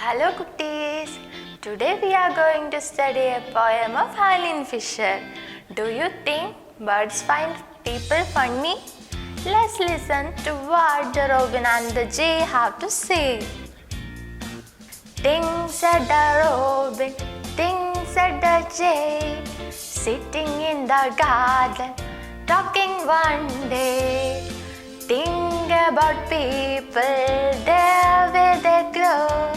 Hello Kutties! Today we are going to study a poem of Eileen Fisher. Do you think birds find people funny? Let's listen to what the robin and the jay have to say. Ting said the robin, ting said the jay, sitting in the garden, talking one day. Think about people, their way they grow.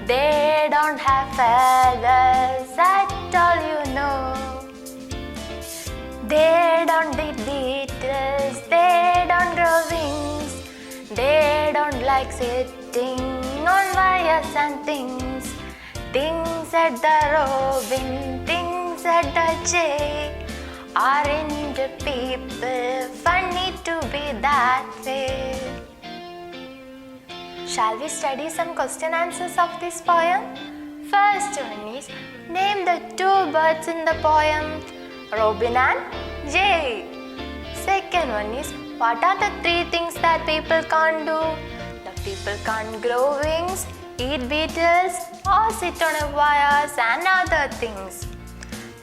They don't have feathers at all, you know. They don't need beetles, they don't grow wings. They don't like sitting on wires and things. Things at the robin, things at the jay. Aren't the people funny to be that way? Shall we study some question answers of this poem? First one is, name the two birds in the poem, robin and jay. Second one is, what are the three things that people can't do? The people can't grow wings, eat beetles, or sit on a wires and other things.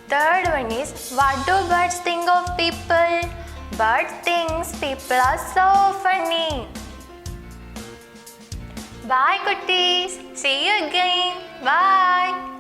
Third one is, what do birds think of people? Bird thinks people are so funny. Bye Kutties. See you again. Bye.